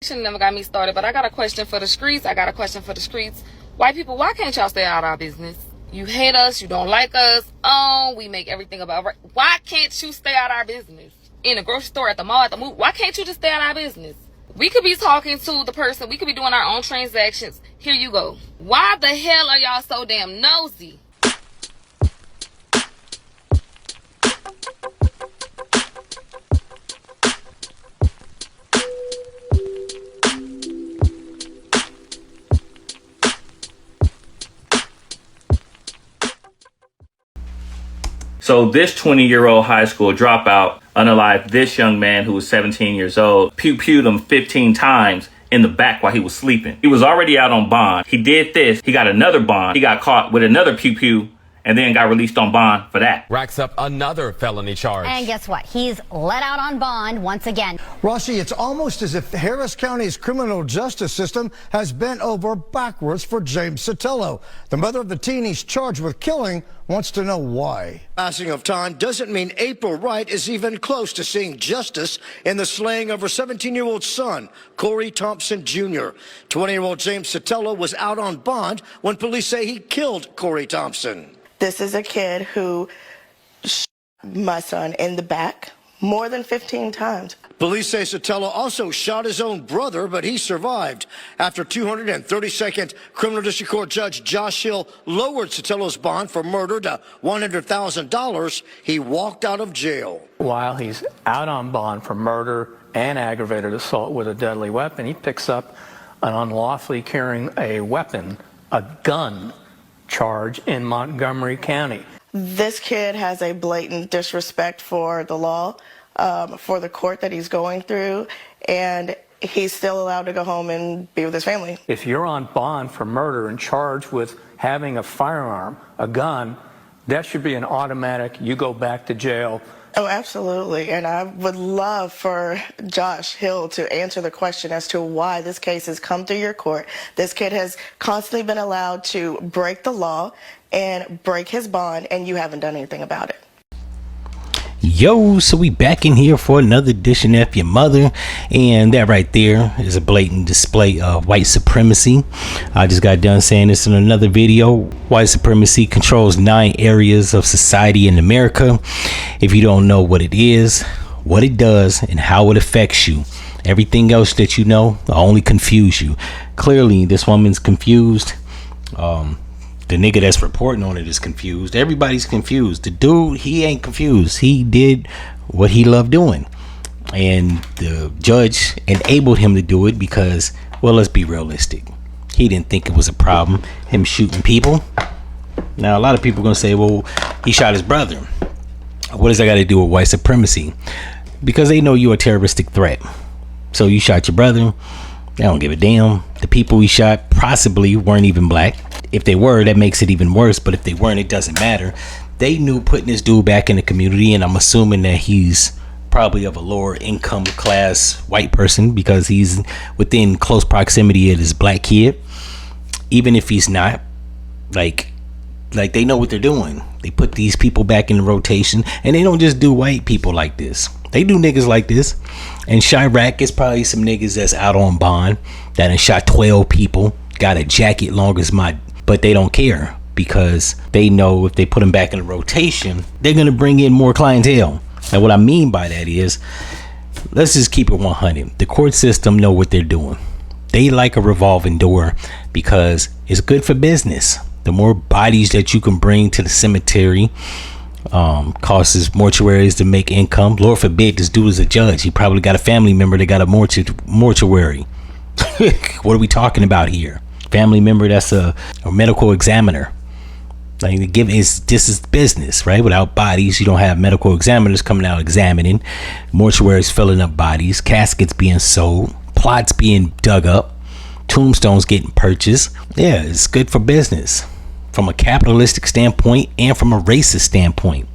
Never got me started, but I got a question for the streets. White people, why can't y'all stay out of our business? You hate us, you don't like us. We make everything about right. Why can't you stay out of our business? In the grocery store, at the mall, at the movie, why can't you just stay out of our business? We could be talking to the person, we could be doing our own transactions. Here you go. Why the hell are y'all so damn nosy? So this 20-year-old high school dropout unalived this young man who was 17 years old, pewed him 15 times in the back while he was sleeping. He was already out on bond. He did this. He got another bond. He got caught with another pew and then got released on bond for that. Racks up another felony charge. And guess what? He's let out on bond once again. Rossi, it's almost as if Harris County's criminal justice system has bent over backwards for James Sotelo. The mother of the teen he's charged with killing wants to know why. Passing of time doesn't mean April Wright is even close to seeing justice in the slaying of her 17-year-old son, Corey Thompson Jr. 20-year-old James Sotelo was out on bond when police say he killed Corey Thompson. This is a kid who shot my son in the back more than 15 times. Police say Sotelo also shot his own brother, but he survived. After 232nd Criminal District Court Judge Josh Hill lowered Sotelo's bond for murder to $100,000, he walked out of jail. While he's out on bond for murder and aggravated assault with a deadly weapon, he picks up an unlawfully carrying a weapon, a gun, charge in Montgomery County. This kid has a blatant disrespect for the law, for the court that he's going through, and he's still allowed to go home and be with his family. If you're on bond for murder and charged with having a firearm, a gun, that should be an automatic, you go back to jail. Oh, absolutely. And I would love for Josh Hill to answer the question as to why this case has come through your court. This kid has constantly been allowed to break the law and break his bond, and you haven't done anything about it. Yo, so we back in here for another edition of F-ya-Motha, and that right there is a blatant display of white supremacy. I just got done saying this in another video. White supremacy controls 9 areas of society in America. If you don't know what it is, what it does, and how it affects you, everything else that you know will only confuse you. Clearly, this woman's confused. The nigga that's reporting on it is confused. Everybody's confused. The dude, he ain't confused. He did what he loved doing. And the judge enabled him to do it because, well, let's be realistic. He didn't think it was a problem, him shooting people. Now, a lot of people are going to say, well, he shot his brother. What does that got to do with white supremacy? Because they know you're a terroristic threat. So you shot your brother. They don't give a damn. The people he shot possibly weren't even black. If they were, that makes it even worse. But if they weren't, it doesn't matter. They knew putting this dude back in the community, and I'm assuming that he's probably of a lower income class white person because he's within close proximity of this black kid. Even if he's not, like they know what they're doing. They put these people back in the rotation, and they don't just do white people like this. They do niggas like this. And Chirac is probably some niggas that's out on bond that done shot 12 people, got a jacket long as my, but they don't care because they know if they put them back in the rotation, they're gonna bring in more clientele. And what I mean by that is, let's just keep it 100. The court system know what they're doing. They like a revolving door because it's good for business. The more bodies that you can bring to the cemetery, causes mortuaries to make income. Lord forbid this dude is a judge. He probably got a family member that got a mortuary. What are we talking about here? Family member that's a medical examiner. Like, this is business, right? Without bodies, you don't have medical examiners coming out examining, mortuaries filling up bodies, caskets being sold, plots being dug up, tombstones getting purchased. Yeah, it's good for business from a capitalistic standpoint and from a racist standpoint.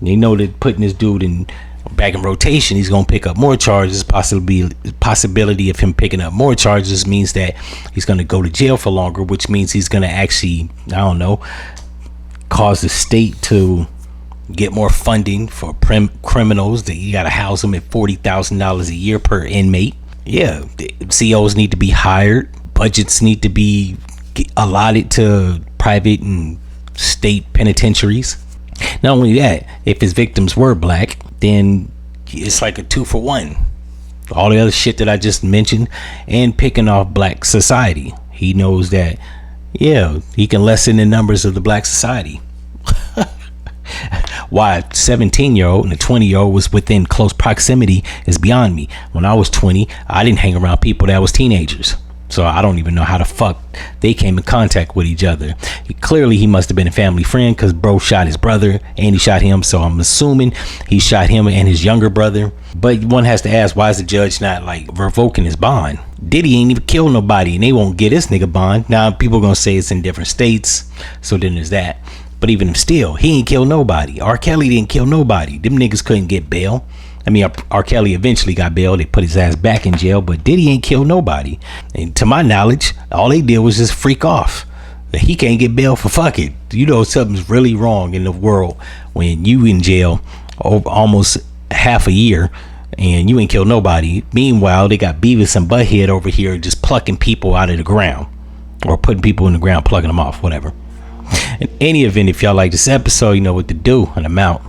They know that putting this dude back in rotation, he's gonna pick up more charges. Possibility of him picking up more charges means that he's gonna go to jail for longer, which means he's gonna actually, I don't know, cause the state to get more funding for criminals. That you gotta house them at $40,000 a year per inmate. Yeah, the COs need to be hired. Budgets need to be allotted to private and state penitentiaries. Not only that, if his victims were black, then it's like a 2-for-1. All the other shit that I just mentioned, and picking off black society. He knows that, yeah, he can lessen the numbers of the black society. Why a 17-year-old and a 20-year-old was within close proximity is beyond me. When I was 20, I didn't hang around people that was teenagers. So I don't even know how the fuck they came in contact with each other. Clearly, he must have been a family friend because bro shot his brother and he shot him. So I'm assuming he shot him and his younger brother. But one has to ask, why is the judge not like revoking his bond? Diddy ain't even kill nobody and they won't get this nigga bond. Now people are going to say it's in different states. So then there's that. But even if still, he ain't killed nobody. R. Kelly didn't kill nobody. Them niggas couldn't get bail. I mean, R. Kelly eventually got bail. They put his ass back in jail, but Diddy ain't killed nobody. And to my knowledge, all they did was just freak off. He can't get bail for fuck it. You know something's really wrong in the world when you in jail over almost half a year and you ain't killed nobody. Meanwhile, they got Beavis and Butthead over here just plucking people out of the ground or putting people in the ground, plucking them off, whatever. In any event, if y'all like this episode, you know what to do, and I'm out.